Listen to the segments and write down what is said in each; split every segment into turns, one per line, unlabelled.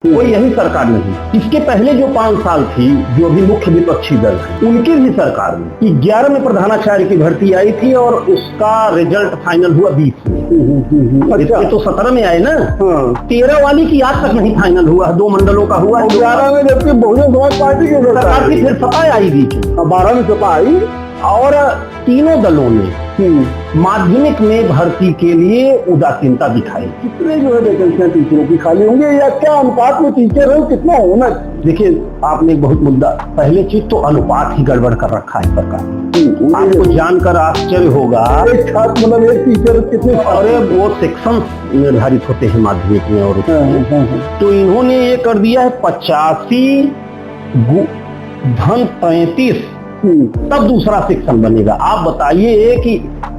कोई यही सरकार नहीं। इसके पहले जो 5 साल थी, जो भी मुख्य विपक्षी दल है, उनकी भी सरकार में 11 में प्रधानाचार्य की भर्ती आई थी और उसका रिजल्ट फाइनल हुआ 20 में।
अच्छा।
तो 17 में आए ना।
हाँ।
13 वाली की आज तक नहीं फाइनल हुआ, 2 मंडलों का हुआ।
11 में जबकि बहुजन समाज पार्टी की
सरकार की फिर सपा आई बीच में,
12 में सपा आई
और तीनों दलों ने माध्यमिक में भर्ती के लिए उदासीनता दिखाई।
कितने जो है वैकेंसियां टीचरों की खाली होंगे या क्या अनुपात में टीचर है, कितना होना?
देखिए, आपने एक बहुत मुद्दा, पहले चीज तो अनुपात ही गड़बड़ कर रखा है सरकार। आपको जानकर आश्चर्य होगा,
एक छात्र मतलब एक टीचर कितने?
अरे वो सेक्शन निर्धारित होते हैं माध्यमिक में, और तो इन्होंने ये कर दिया है 85 धन 33, तब दूसरा सेक्शन बनेगा। आप बताइए कि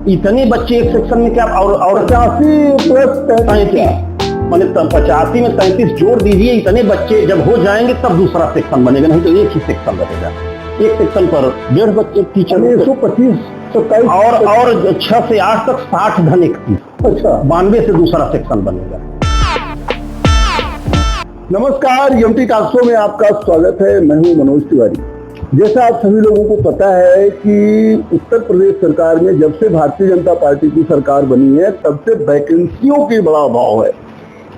इतने बच्चे एक सेक्शन में क्या, और
85 प्लस
35, मैंने 85 में 33 जोड़ दीजिए, इतने बच्चे जब हो जाएंगे तब दूसरा सेक्शन बनेगा, नहीं तो एक ही सेक्शन बनेगा। एक सेक्शन पर 1.5 बच्चे टीचर,
125 27
और 6 से 8 तक 60 धन 31।
अच्छा,
92 से दूसरा सेक्शन बनेगा।
नमस्कार, एमटी टॉक शो में आपका स्वागत है। मैं हूं मनोज तिवारी। जैसा आप सभी लोगों को पता है कि उत्तर प्रदेश सरकार में जब से भारतीय जनता पार्टी की सरकार बनी है, तब से वैकेंसियों की बड़ा अभाव है।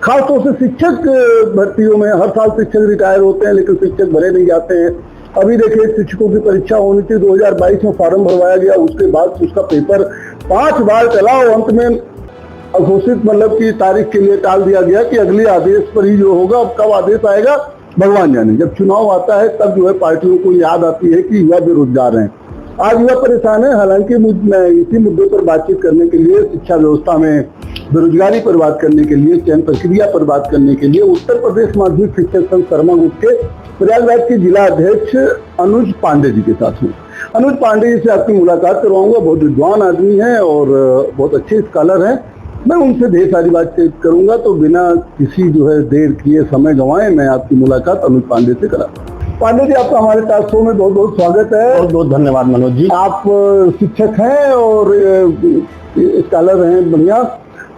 खासतौर से शिक्षक भर्तियों में हर साल शिक्षक रिटायर होते हैं, लेकिन शिक्षक भरे नहीं जाते हैं। अभी देखिए, शिक्षकों की परीक्षा होनी थी, 2022 में फॉर्म भरवाया गया, उसके बाद उसका पेपर 5 बार चला और अंत में अघोषित मतलब की तारीख के लिए टाल दिया गया कि अगले आदेश पर ही जो होगा। अब कब आदेश आएगा भगवान जाने। जब चुनाव आता है तब जो है पार्टियों को याद आती है कि युवा बेरोजगार हैं। आज युवा परेशान है। हालांकि मैं इसी मुद्दे पर बातचीत करने के लिए, शिक्षा व्यवस्था में बेरोजगारी पर बात करने के लिए, चयन प्रक्रिया पर बात करने के लिए उत्तर प्रदेश माध्यमिक शिक्षक संघ शर्मा गुट के प्रयागराज के जिला अध्यक्ष अनुज पांडे जी के साथ हूँ। अनुज पांडे जी से आपकी मुलाकात करवाऊंगा। बहुत विद्वान आदमी है और बहुत अच्छे स्कॉलर हैं। मैं उनसे ढेर सारी बातचीत करूंगा, तो बिना किसी जो है देर किए, समय गंवाए, मैं आपकी मुलाकात अनुज पांडे से कराता हूं। पांडे जी, आपका हमारे टॉक शो में बहुत बहुत स्वागत है।
बहुत बहुत धन्यवाद मनोज जी।
आप शिक्षक हैं और स्कॉलर हैं, बढ़िया।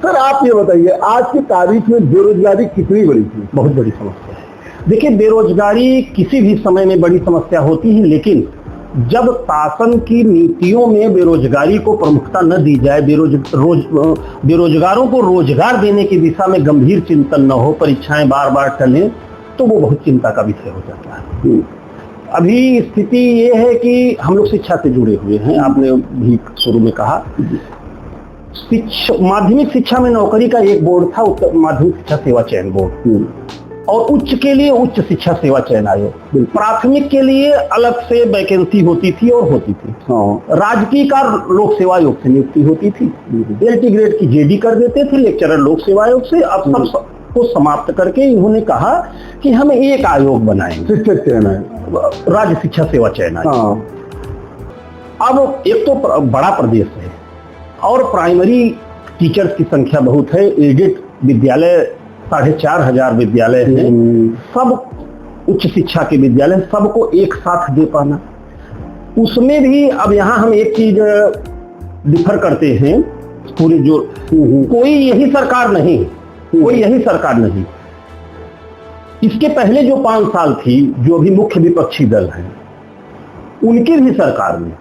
सर, आप ये बताइए, आज की तारीख में बेरोजगारी कितनी बड़ी थी?
बहुत बड़ी समस्या है। देखिए, बेरोजगारी किसी भी समय में बड़ी समस्या होती है, लेकिन जब शासन की नीतियों में बेरोजगारी को प्रमुखता न दी जाए, बेरोजगारों को रोजगार देने की दिशा में गंभीर चिंतन न हो, परीक्षाएं बार बार टलें, तो वो बहुत चिंता का विषय हो जाता है। अभी स्थिति ये है कि हम लोग शिक्षा से जुड़े हुए हैं, आपने भी शुरू में कहा। माध्यमिक शिक्षा में नौकरी का एक बोर्ड था, माध्यमिक शिक्षा सेवा चयन बोर्ड, और उच्च के लिए उच्च शिक्षा सेवा चयन आयोग। प्राथमिक के लिए अलग से वैकेंसी होती थी और होती थी। राजकीय का लोक सेवा आयोग से नियुक्ति होती थी। एलटी ग्रेड की जेडी कर देते थे लेक्चरर लोक सेवा आयोग से। अब सब को समाप्त करके इन्होंने कहा कि हम एक आयोग बनाएंगे,
शिक्षक चयन है,
राज्य शिक्षा सेवा चयन आयोग। अब एक तो बड़ा प्रदेश है और प्राइमरी टीचर्स की संख्या बहुत है, एडेड विद्यालय 4,500 विद्यालय हैं, सब उच्च शिक्षा के विद्यालय, सबको एक साथ दे पाना। उसमें भी अब यहाँ हम एक चीज डिफर करते हैं, पूरी जो कोई यही सरकार नहीं, कोई यही सरकार नहीं। इसके पहले जो 5 साल थी, जो भी मुख्य विपक्षी दल हैं, उनकी भी सरकार में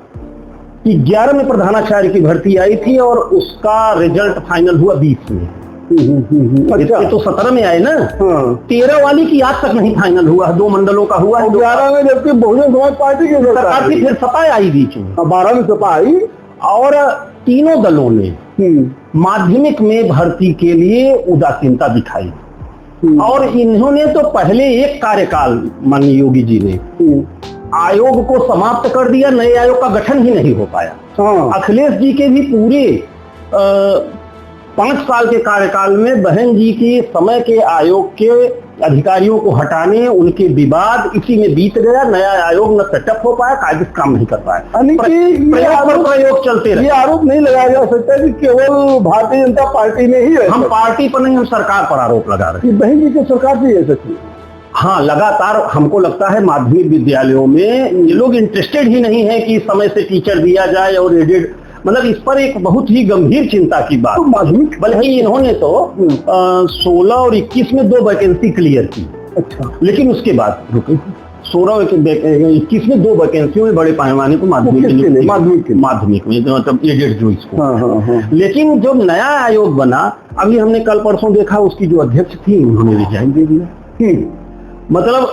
11 में प्रधानाचार्य की भर्ती आई थी और उसका रिजल्ट फाइनल हुआ 20 में।
अच्छा।
तो 17 में आए ना। 13 वाली की आज तक नहीं फाइनल हुआ, 2 मंडलों का हुआ।
11 में जबकि बहुजन समाज पार्टी की
सरकार की फिर सपा आई बीच में,
12 में सपा आई,
और तीनों दलों ने माध्यमिक में भर्ती के लिए उदासीनता दिखाई। और इन्होंने तो पहले एक कार्यकाल, माननीय योगी जी ने आयोग को समाप्त कर दिया, नए आयोग का गठन ही नहीं हो पाया। अखिलेश जी के भी पूरे 5 साल के कार्यकाल में बहन जी की समय के आयोग के अधिकारियों को हटाने, उनके विवाद इसी में बीत गया। नया आयोग न सेटअप हो पाया, कायदे काम नहीं कर पाया। प्रयोग चलते रहे।
ये आरोप नहीं लगाया जा सकता कि केवल भारतीय जनता पार्टी में ही है।
हम पार्टी पर नहीं, हम सरकार पर आरोप लगा रहे हैं।
बहन जी की सरकार से है सच?
हाँ, लगातार हमको लगता है माध्यमिक विद्यालयों में ये लोग इंटरेस्टेड ही नहीं है कि समय से टीचर दिया जाए, और एडेड, मतलब इस पर एक बहुत ही गंभीर चिंता की बात। बल्कि इन्होंने तो 16 और 21 में 2 वैकेंसी क्लियर की।
अच्छा,
लेकिन उसके बाद रुके 21 में 2 वैकेंसियों में बड़े पैमाने को माध्यमिक में मतलब एडेड जो इसको।
हाँ।
लेकिन जब नया आयोग बना, अभी हमने कल परसों देखा, उसकी जो अध्यक्ष थी उन्होंने रिजाइन दे दिया। मतलब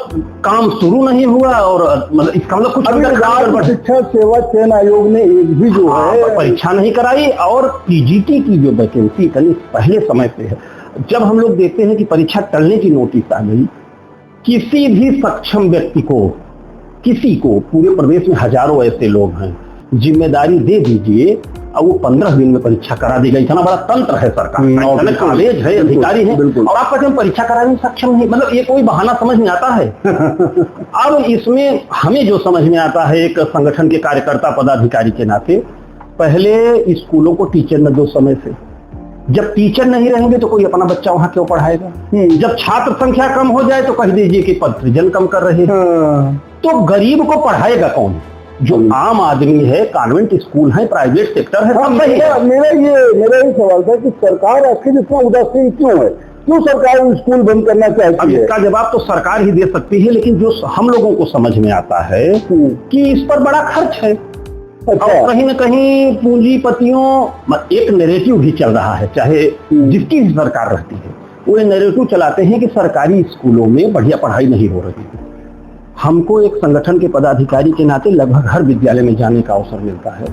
काम शुरू नहीं हुआ और मतलब इसका मतलब कुछ
शिक्षा सेवा चयन आयोग ने एक भी जो है
परीक्षा नहीं कराई। और पीजीटी की जो वैकेंसी पहले समय से है, जब हम लोग देखते हैं कि परीक्षा टलने की नोटिस आ गई, किसी भी सक्षम व्यक्ति को, किसी को, पूरे प्रदेश में हजारों ऐसे लोग हैं, जिम्मेदारी दे दीजिए और वो 15 दिन में परीक्षा करा देगा। इतना बड़ा तंत्र है सरकार, कॉलेज है, अधिकारी है, और आप कहते हैं परीक्षा कराने में सक्षम नहीं। मतलब ये कोई बहाना समझ में आता है। अब इसमें हमें जो समझ में आता है, एक संगठन के कार्यकर्ता पदाधिकारी के नाते, पहले स्कूलों को टीचर न दो समय से। जब टीचर नहीं रहेंगे तो कोई अपना बच्चा वहां क्यों पढ़ाएगा? जब छात्र संख्या कम हो जाए तो कह दीजिए कि पद सृजन कम कर रहे हैं। तो गरीब को पढ़ाएगा कौन? जो आम आदमी है, कॉन्वेंट स्कूल है, प्राइवेट सेक्टर है, सब सही है।
मेरा ये सवाल था कि सरकार आखिर इतना उदासीन क्यों है? क्यों सरकार स्कूल बंद करना चाहती है?
इसका जवाब तो सरकार ही दे सकती है, लेकिन जो हम लोगों को समझ में आता है कि इस पर बड़ा खर्च है।
अच्छा।
और कहीं न कहीं पूंजीपतियों एक नैरेटिव भी चल रहा है, चाहे जिसकी भी सरकार रहती है, वो ये नैरेटिव चलाते हैं कि सरकारी स्कूलों में बढ़िया पढ़ाई नहीं हो रही है। हमको एक संगठन के पदाधिकारी के नाते लगभग हर विद्यालय में जाने का अवसर मिलता है।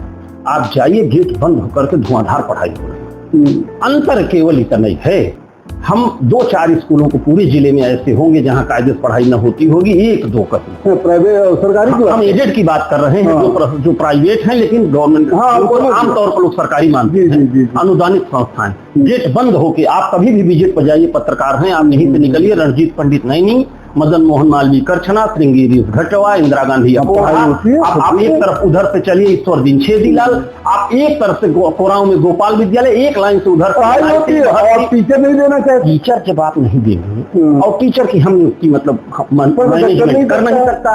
आप जाइए, गेट बंद होकर के धुआंधार पढ़ाई हो रही है। अंतर केवल इतना ही है, हम 2-4 स्कूलों को पूरे जिले में ऐसे होंगे जहां कायदे से पढ़ाई न होती होगी, 1-2 कहीं।
प्राइवेट सरकारी की
हम एडेड की बात कर रहे हैं, जो प्राइवेट हैं लेकिन गवर्नमेंट आमतौर पर लोग सरकारी मानते हैं, अनुदानित संस्थाएं। गेट बंद होके आप कभी भी विजिट पर जाइए, पत्रकार हैं आप, यहीं से निकलिए, रणजीत पंडित नैनी, मदन मोहन मालवीय करछना, श्रृंगेरी घटवा, इंदिरा गांधी अपोहा, आप एक तरफ उधर से चलिए ईश्वर दिन छेदीलाल, आप एक तरफ से कोराव में गोपाल विद्यालय, एक लाइन से उधर
टीचर नहीं देना चाहिए।
टीचर जब आप नहीं देंगे और टीचर की हम नियुक्ति मतलब मैनेजमेंट कर नहीं सकता।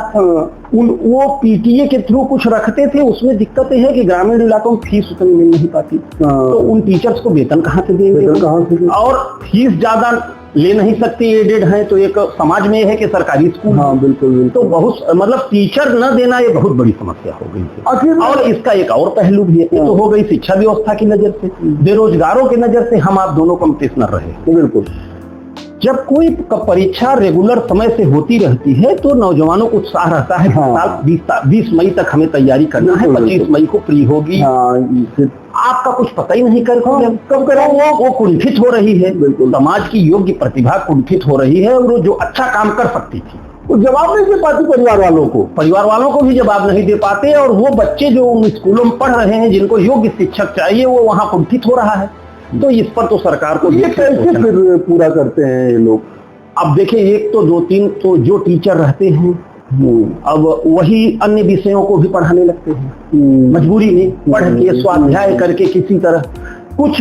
वो पीटीए के थ्रू कुछ रखते थे, उसमें दिक्कत है कि ग्रामीण इलाकों में फीस उतनी मिल नहीं पाती, तो उन टीचर्स को वेतन कहाँ से देंगे? और फीस ज्यादा ले नहीं सकती, एडेड है तो एक समाज में है कि सरकारी स्कूल।
हाँ, बिल्कुल।
तो बहुत मतलब टीचर न देना ये बहुत बड़ी समस्या हो गई है। और इसका एक और पहलू भी है, ये तो हो गई शिक्षा व्यवस्था की नजर से, बेरोजगारों की नजर से हम आप दोनों कॉम्पिटिशनर रहे।
बिल्कुल।
जब कोई परीक्षा रेगुलर समय से होती रहती है तो नौजवानों को उत्साह रहता है। हाँ। 20 मई तक हमें तैयारी करना है, 25 मई को फ्री होगी। आपका कुछ पता ही नहीं कब करें, वो कुंठित हो रही है। समाज की योग्य प्रतिभा कुंठित हो रही है, और वो जो अच्छा काम कर सकती थी
वो जवाब नहीं दे पाती परिवार वालों को
भी जवाब नहीं दे पाते। और वो बच्चे जो उन स्कूलों में पढ़ रहे हैं, जिनको योग्य शिक्षक चाहिए, वो वहाँ कुंठित हो रहा है। तो इस पर तो सरकार को
ये कैसे फिर पूरा करते हैं ये लोग?
अब देखिए, 1 तो 2-3 तो जो टीचर रहते हैं अब वही अन्य विषयों को भी पढ़ाने लगते हैं, मजबूरी में पढ़ के स्वाध्याय करके किसी तरह कुछ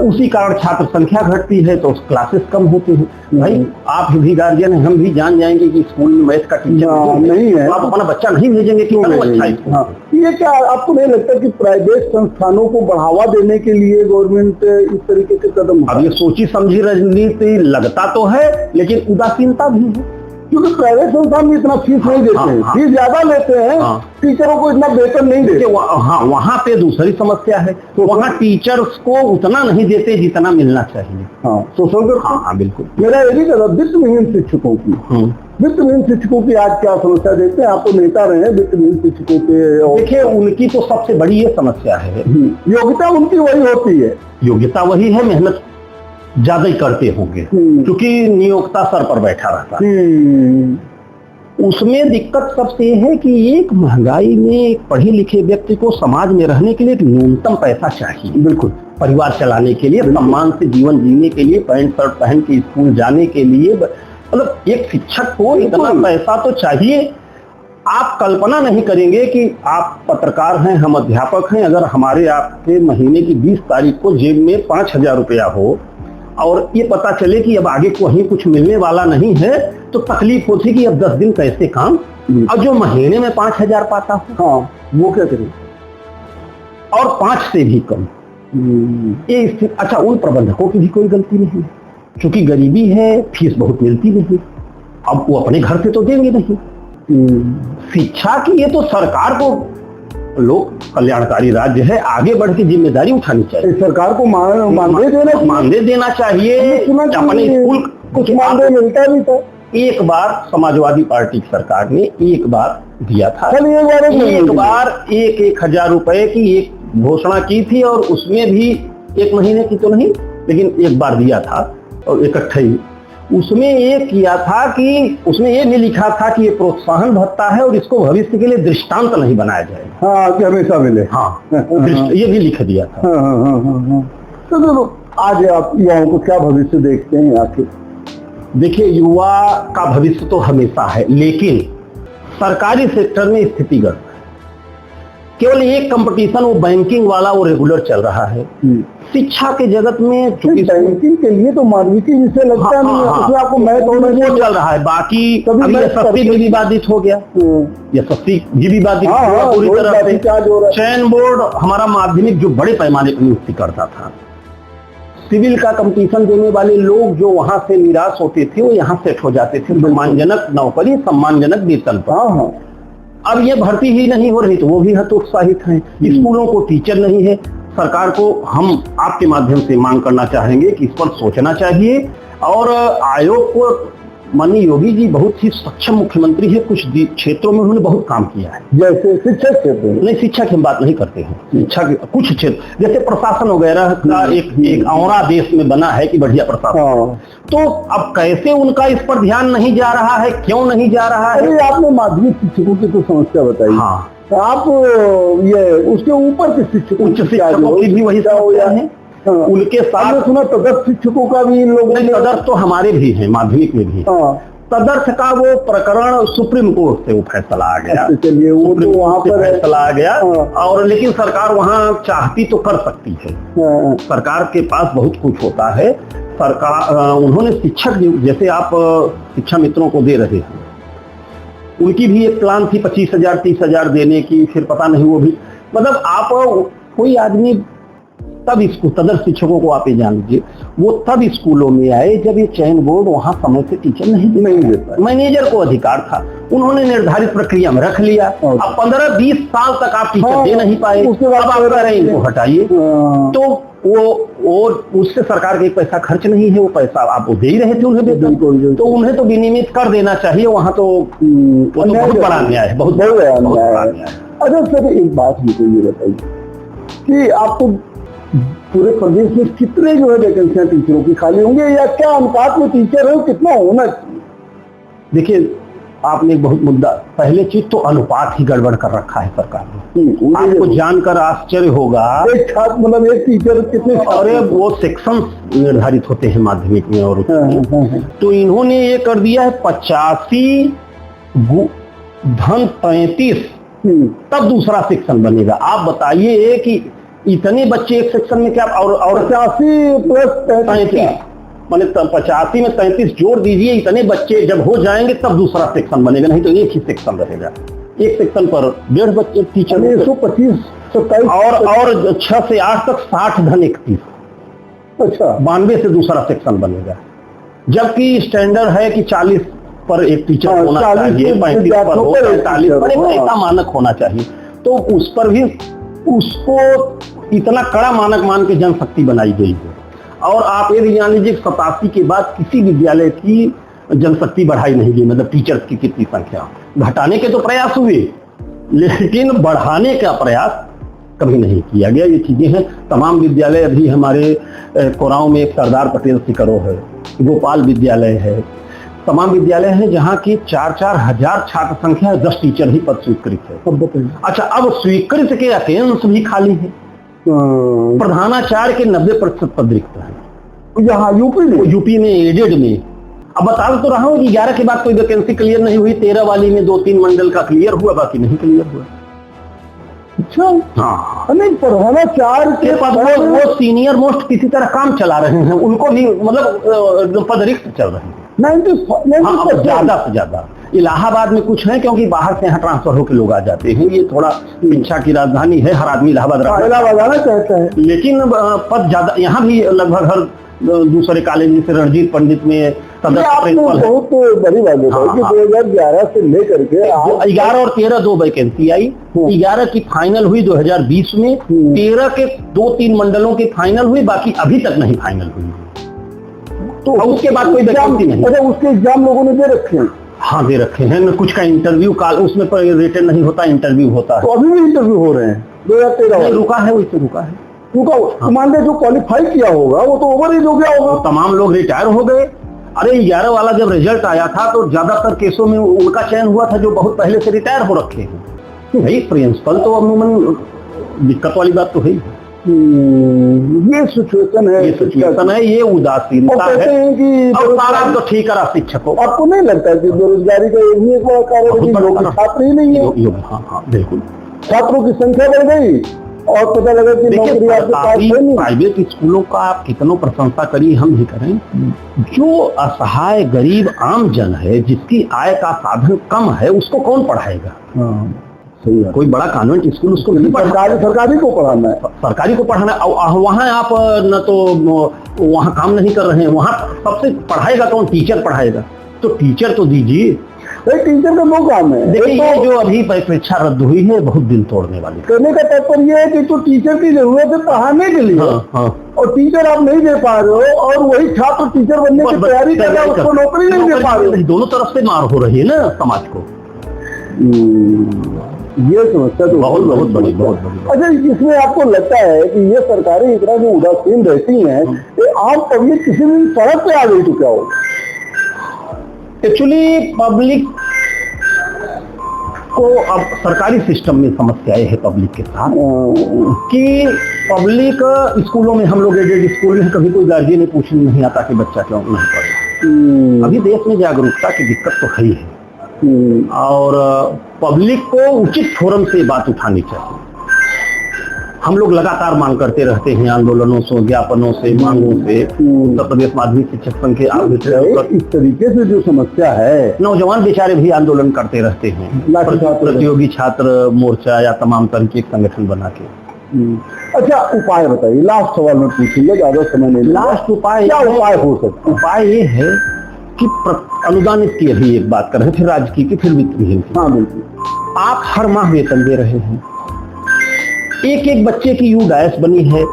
उसी कारण छात्र संख्या घटती है तो क्लासेस कम होती हैं। भाई आप भी गार्जियन हैं, हम भी जान जाएंगे कि स्कूल में मैथ का टीचर नहीं है, आप अपना बच्चा नहीं भेजेंगे कि अच्छा स्कूल।
ये क्या आपको नहीं लगता कि प्राइवेट संस्थानों को बढ़ावा देने के लिए गवर्नमेंट इस तरीके के कदम?
अब ये सोची समझी राजनीति लगता तो है, लेकिन उदासीनता भी है,
क्योंकि प्राइवेट संस्थान में इतना फीस नहीं देते हैं, फीस ज्यादा लेते हैं, टीचरों को इतना वेतन नहीं देते।
हाँ, वहाँ पे दूसरी समस्या है, तो वहाँ टीचर्स को उतना नहीं देते जितना मिलना चाहिए।
हाँ, सोशल।
हाँ, बिल्कुल।
मेरा यही कहना, वित्तविहीन शिक्षकों की आज क्या समस्या देखते हैं? आप तो नेता रहे वित्तविहीन शिक्षकों के।
देखिए, उनकी तो सबसे बड़ी ये समस्या है,
योग्यता उनकी वही होती है,
योग्यता वही है, मेहनत ज्यादा ही करते होंगे क्योंकि नियोक्ता सर पर बैठा रहता है। उसमें दिक्कत सबसे है कि एक महंगाई में एक पढ़े लिखे व्यक्ति को समाज में रहने के लिए एक न्यूनतम पैसा चाहिए।
बिल्कुल।
परिवार चलाने के लिए, सम्मान से जीवन जीने के लिए, पैंट शर्ट पहन के स्कूल जाने के लिए, मतलब एक शिक्षक को इतना पैसा तो चाहिए। आप कल्पना नहीं करेंगे कि आप पत्रकार हैं, हम अध्यापक हैं, अगर हमारे आपके महीने की 20 तारीख को जेब में 5000 रुपया हो और ये पता चले कि अब आगे कहीं कुछ मिलने वाला नहीं है, तो तकलीफ होती कि अब 10 दिन कैसे काम। और जो महीने में 5000 पाता हो,
हाँ, वो क्या करें?
और 5 से भी कम। ये स्थिति। अच्छा, उन प्रबंधकों की भी कोई गलती नहीं है, क्योंकि गरीबी है, फीस बहुत मिलती नहीं, अब वो अपने घर से तो देंगे नहीं। शिक्षा की ये तो सरकार को, लोक कल्याणकारी राज्य है, आगे बढ़ के जिम्मेदारी उठानी चाहिए।
सरकार को मानदेय देना
चाहिए। अपने स्कूल
कुछ मानदेय मिलता भी था।
एक बार समाजवादी पार्टी की सरकार ने एक बार दिया था,
एक
बार 1,000 रुपए की एक घोषणा की थी, और उसमें भी 1 महीने की तो नहीं, लेकिन एक बार दिया था और इकट्ठे ही। उसमें ये किया था कि उसमें ये भी लिखा था कि ये प्रोत्साहन भत्ता है और इसको भविष्य के लिए दृष्टांत नहीं बनाया जाएगा।
हाँ, कि हमेशा मिले।
हाँ, ये भी लिख दिया था।
तो आज आप युवाओं को क्या भविष्य देखते हैं आखिर?
देखिए, युवा का भविष्य तो हमेशा है, लेकिन सरकारी सेक्टर में स्थिति गड़बड़ है। केवल एक कंपटीशन, वो बैंकिंग वाला, वो रेगुलर चल रहा है। शिक्षा के जगत में
बैंकिंग के लिए तो मानविकी जिसे लगता नहीं है, उसमें आपको
मैथ चल रहा है। बाकी एसएससी भी विवादित हो गया, एसएससी भी विवादित हुआ पूरी तरह से। चयन बोर्ड हमारा माध्यमिक जो बड़े पैमाने पर नियुक्ति करता था, सिविल का कंपटीशन देने वाले लोग जो वहां से निराश होते थे वो यहाँ सेट हो जाते थे सम्मानजनक नौकरी, सम्मानजनक वेतन पर। अब ये भर्ती ही नहीं हो रही तो वो भी हतोत्साहित हैं। स्कूलों को टीचर नहीं है। सरकार को हम आपके माध्यम से मांग करना चाहेंगे कि इस पर सोचना चाहिए, और आयोग को, माननीय योगी जी बहुत ही सक्षम मुख्यमंत्री है, कुछ क्षेत्रों में उन्होंने बहुत काम किया है।
जैसे शिक्षा क्षेत्र
नहीं, शिक्षा की हम बात नहीं करते हैं। शिक्षा के कुछ क्षेत्र जैसे प्रशासन वगैरह का एक औरा देश में बना है कि बढ़िया प्रशासन। तो अब कैसे उनका इस पर ध्यान नहीं जा रहा है, क्यों नहीं जा रहा है?
आपने माध्यमिक शिक्षकों की तो समस्या बताई।
हाँ,
आप ये उसके ऊपर के शिक्षकों,
उच्च शिक्षकों की भी वही समस्या है। उनके साथ
सुना तदर्थ शिक्षकों का भी इन लोगों ने,
तदर्थ तो हमारे भी हैं, माध्यमिक में भी। तदर्थ का वो प्रकरण सुप्रीम कोर्ट से वो फैसला आ गया।
चलिए, वो तो वहाँ पर
फैसला आ गया, और लेकिन सरकार वहाँ चाहती तो कर सकती है। सरकार के पास बहुत कुछ होता है। सरकार, उन्होंने शिक्षक, जैसे आप शिक्षा मित्रों को दे रहे हैं, उनकी भी एक प्लान थी 25,000 30,000 देने की, फिर पता नहीं वो भी, मतलब आप कोई आदमी तब इसको, तदर्थ शिक्षकों को आप ये जान लीजिए, वो तब स्कूलों में आए जब ये चयन बोर्ड वहां समय से टीचर नहीं देता। मैनेजर को अधिकार था, उन्होंने निर्धारित प्रक्रिया में रख लिया। अब 15-20 साल तक आप टीचर दे नहीं पाए, अब आप कह रहे हैं इनको हटाइए। तो वो उससे सरकार का एक पैसा खर्च नहीं है, वो पैसा आप दे ही रहे थे उन्हें, तो उन्हें तो विनियमित कर देना चाहिए। वहां तो बहुत बड़ा अन्याय है, बहुत बड़ा अन्याय।
अच्छा सर, एक बात मुझे ये बताइए कि आपको पूरे प्रदेश में कितने जो है वैकेंसियां टीचरों की खाली होंगे, या क्या अनुपात में टीचर है, कितना होना चाहिए?
देखिए, आपने एक बहुत मुद्दा, पहले चीज तो अनुपात ही गड़बड़ कर रखा है सरकार ने। आपको जानकर आश्चर्य होगा,
एक छात्र मतलब एक टीचर कितने,
अरे वो सेक्शन निर्धारित होते हैं माध्यमिक में, और तो इन्होंने ये कर दिया है 85 धन 33, तब दूसरा सेक्शन बनेगा। आप बताइए कि इतने बच्चे एक सेक्शन में क्या, और
85 प्लस 33,
माने 85 में 33 जोड़ दीजिए, इतने बच्चे जब हो जाएंगे तब दूसरा सेक्शन बनेगा, नहीं तो एक ही सेक्शन रहेगा। एक सेक्शन पर 1.5 बच्चे टीचर,
125 27
और 6 से 8 तक 60 धन 31।
अच्छा,
92 से दूसरा सेक्शन बनेगा, जबकि स्टैंडर्ड है कि 40 पर एक टीचर होना चाहिए, 35 पर हो, 45 पर, ऐसा मानक होना चाहिए। तो उस पर भी उसको इतना कड़ा मानक मान के जनशक्ति बनाई गई है। और आप ये भी जान लीजिए 87 के बाद किसी विद्यालय की जनशक्ति बढ़ाई नहीं गई, मतलब टीचर की कितनी संख्या, घटाने के तो प्रयास हुए लेकिन बढ़ाने का प्रयास कभी नहीं किया गया। ये चीजें हैं। तमाम विद्यालय अभी हमारे कोरांव में एक सरदार पटेल सिकरो है, गोपाल विद्यालय है, तमाम विद्यालय हैं जहाँ की 4-4 हजार छात्र संख्या है, 10 टीचर ही पद स्वीकृत है। अच्छा, अब स्वीकृत के अटेंडेंस भी खाली है। प्रधानाचार्य के 90% पद रिक्त है
यहाँ
यूपी में एडेड में। अब बता तो रहा हूँ कि 11 के बाद कोई वैकेंसी क्लियर नहीं हुई, 13 वाली में 2-3 मंडल का क्लियर हुआ, बाकी नहीं क्लियर हुआ।
अच्छा,
हाँ,
नहीं, प्रधानाचार्य के पद
वो सीनियर मोस्ट किसी तरह काम चला रहे हैं, उनको भी मतलब पद रिक्त चल रहे हैं। ज्यादा से ज्यादा इलाहाबाद में कुछ है, क्योंकि बाहर से यहाँ ट्रांसफर होकर लोग आ जाते हैं। ये थोड़ा शिक्षा की राजधानी है, हर आदमी इलाहाबाद
आना चाहता है,
लेकिन पद ज्यादा यहाँ भी लगभग हर दूसरे कॉलेज, जैसे रणजीत पंडित में सदस्य
आपने
प्रिंसिपल है।
बहुत बड़ी बात बताई कि 2011 से लेकर के
11 और 13 दो वैकेंसी आई। 11 की फाइनल हुई 2020 में, 13 के 2-3 मंडलों की फाइनल हुई, बाकी अभी तक नहीं फाइनल हुई।
तो
उसके बाद कोई वैकेंसी नहीं।
अच्छा, उसके एग्जाम लोगों ने दे रखे हैं?
हाँ, दे रखे हैं। कुछ का इंटरव्यू काल उसमें रिटन नहीं होता, इंटरव्यू होता
तो
है।
अभी भी इंटरव्यू हो रहे हैं 2013
रुका है, वैसे रुका है।
तो मान लीजिए जो क्वालिफाई किया होगा वो तो ओवर एज हो गया होगा।
तमाम लोग रिटायर हो गए। अरे 11 वाला जब रिजल्ट आया था तो ज्यादातर केसों में उनका चयन हुआ था जो बहुत पहले से रिटायर हो रखे हैं। भाई प्रिंसिपल तो अमूमन दिक्कत वाली बात तो है ही।
ये सिचुएशन है,
ये उदासीनता है।
कहते हैं कि
और सारा तो ठीक करा शिक्षकों।
आपको नहीं लगता कि बेरोजगारी का यही एक बड़ा कारण है कि योग्य छात्र ही नहीं है?
हाँ, बिल्कुल।
छात्रों की संख्या बढ़ गई और पता लगा कि नौकरी आपके पास है नहीं।
प्राइवेट स्कूलों का आप कितनों प्रशंसा करिए, हम भी करें, जो असहाय गरीब आम जन है, जिसकी आय का साधन कम है, उसको कौन पढ़ाएगा?
सही है।
कोई बड़ा कॉन्वेंट स्कूल उसको नहीं
सरकारी को पढ़ाना है,
सरकारी को पढ़ाना है। वहाँ आप न तो वहाँ काम नहीं कर रहे हैं, वहाँ सबसे पढ़ाएगा कौन? टीचर पढ़ाएगा। तो टीचर तो दीजिए।
टीचर का दो काम है।
देखिए, ये जो अभी परीक्षा रद्द हुई है बहुत दिल तोड़ने वाली।
कहने का तात्पर्य है कि तो टीचर की जरूरत है पढ़ाने के लिए, और टीचर आप नहीं दे पा रहे हो, और वही छात्र टीचर बनने की तैयारी कर रहा है, उसको नौकरी नहीं दे पा रहे हो।
दोनों तरफ से मार हो रही है ना समाज को।
ये समस्या तो बहुत बड़ी। अच्छा, इसमें आपको लगता है कि ये सरकारें इतना जो उदासीन रहती हैं, ये आम पब्लिक किसी दिन सड़क पे आ गई तो क्या होगा?
एक्चुअली पब्लिक को अब सरकारी सिस्टम में समस्याएं है पब्लिक के साथ कि पब्लिक स्कूलों में, हम लोग एडेड स्कूल में कभी कोई गार्जियन ने पूछने नहीं आता कि बच्चा क्यों नहीं पढ़े। अभी देश में जागरूकता की दिक्कत तो है ही है, और पब्लिक को उचित फोरम से बात उठानी चाहिए। हम लोग लगातार मांग करते रहते हैं, आंदोलनों से, ज्ञापनों से, मांगों से। उत्तर प्रदेश माध्यमिक शिक्षक संघ के
इस तरीके से जो समस्या है,
नौजवान बेचारे भी आंदोलन करते रहते हैं, प्रतियोगी छात्र मोर्चा या तमाम तरीके के संगठन बना के।
अच्छा, उपाय बताइए। लास्ट सवाल में पूछूंगा, ज्यादा समय नहीं।
लास्ट उपाय
क्या उपाय हो सकता है?
उपाय ये है कि अनुदानित की अभी एक बात कर रहे थे, राज्य की फिर वित्तीय।
हाँ बिल्कुल।
आप हर माह वेतन दे रहे हैं, एक बच्चे की यूडाइस बनी है,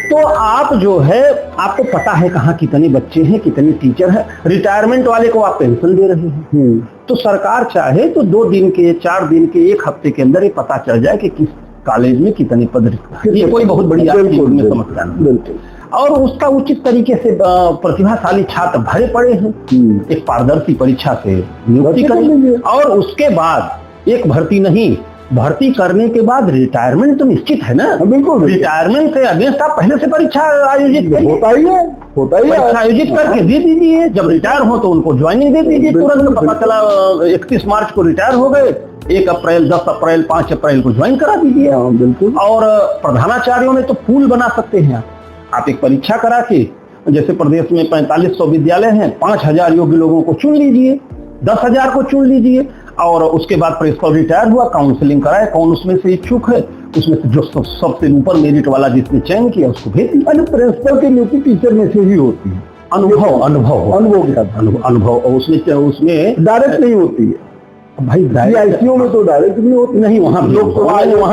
तो आप जो है, आपको पता है कहाँ कितने बच्चे हैं, कितने टीचर हैं। रिटायरमेंट वाले को आप पेंशन दे रहे हैं, तो सरकार चाहे तो 2 दिन के, 4 दिन के, 1 हफ्ते के अंदर ये पता चल जाए कि किस कॉलेज में कितने पद रिक्त हैं। ये कोई बहुत बड़ी समस्या नहीं। और उसका उचित तरीके से प्रतिभाशाली छात्र भरे पड़े हैं, एक पारदर्शी परीक्षा से नियुक्ति करें, और उसके बाद एक भर्ती नहीं, भर्ती करने के बाद रिटायरमेंट तो निश्चित है ना।
बिल्कुल।
रिटायरमेंट से अगेंस्ट आप पहले से परीक्षा आयोजित करिए।
होता ही है।
परीक्षा आयोजित करके दे दीजिए, जब रिटायर हो तो उनको ज्वाइनिंग दे दीजिए। तुरंत पता चला 31 मार्च को रिटायर हो गए, 1 अप्रैल, 10 अप्रैल, 5 अप्रैल को ज्वाइन करा दीजिए।
बिल्कुल।
और प्रधानाचार्यों में तो पूल बना सकते हैं आप एक परीक्षा करा के, जैसे प्रदेश में 4500 विद्यालय हैं, 5000 योग्य लोगों को चुन लीजिए, 10,000 को चुन लीजिए, और उसके बाद प्रिंसिपल रिटायर हुआ, काउंसलिंग कराए, कौन उसमें से इच्छुक है, उसमें से जो सबसे ऊपर मेरिट वाला जिसने चयन किया उसको भेज दिया।
प्रिंसिपल की नियुक्ति टीचर में से ही होती है।
अनुभव उसमें
डायरेक्ट नहीं होती है
भाई।
आईसीयू में तो डायरेक्ट नहीं होती।
नहीं, वहाँ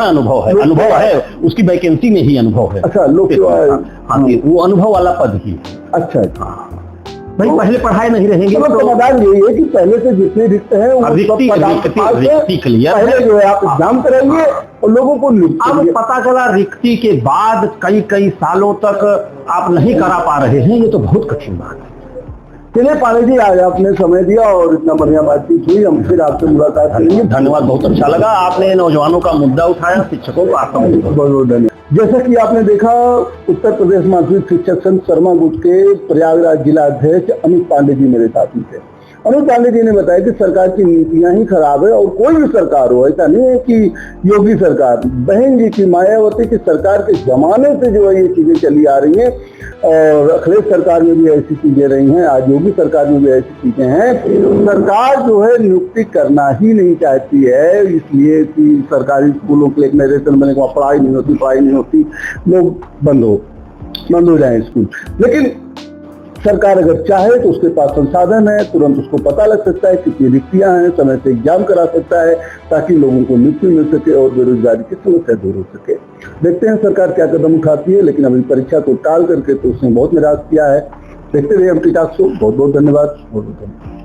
अनुभव है, उसकी वैकेंसी में ही अनुभव है।
अच्छा, लोग
वो अनुभव वाला पद ही।
अच्छा,
भाई पहले पढ़ाए नहीं रहेंगे
तो समाधान यही है कि पहले से जितने रिक्त है
रिक्ति क्लियर
पहले जो है आप एग्जाम कराइए और लोगों को।
अब पता चला रिक्ति के बाद कई सालों तक आप नहीं करा पा रहे हैं, ये तो बहुत कठिन बात है।
चलिए पांडे जी, आज आपने समय दिया और इतना बढ़िया बातचीत हुई, हम फिर आपसे मुलाकात करेंगे।
धन्यवाद, बहुत अच्छा लगा। आपने नौजवानों का मुद्दा उठाया, शिक्षकों का
बहुत धन्यवाद। जैसा कि आपने देखा, उत्तर प्रदेश माध्यमिक शिक्षक संघ शर्मा गुट के प्रयागराज जिला अध्यक्ष अमित पांडे जी मेरे साथी थे। अमित पांडे जी ने बताया कि सरकार की नीतियां ही खराब है, और कोई भी सरकार हो, ऐसा नहीं है कि योगी सरकार, बहन जी की, मायावती की सरकार के जमाने से जो है ये चीजें चली आ रही हैं, और अखिलेश सरकार में भी ऐसी चीजें रही हैं, आज योगी सरकार में भी ऐसी चीजें हैं। सरकार जो है नियुक्ति करना ही नहीं चाहती है, इसलिए कि सरकारी स्कूलों के लिए एक नरेशन बने, वहाँ पढ़ाई नहीं होती, लोग बंद हो जाए स्कूल। लेकिन सरकार अगर चाहे तो उसके पास संसाधन है, तुरंत उसको पता लग सकता है कितनी रिक्तियां हैं, समय से एग्जाम करा सकता है ताकि लोगों को नियुक्ति मिल सके और बेरोजगारी की समस्या दूर हो सके। देखते हैं सरकार क्या कदम उठाती है, लेकिन अभी परीक्षा को टाल करके तो उसने बहुत निराश किया है। देखते रहिए एमटी टॉक शो। बहुत बहुत धन्यवाद।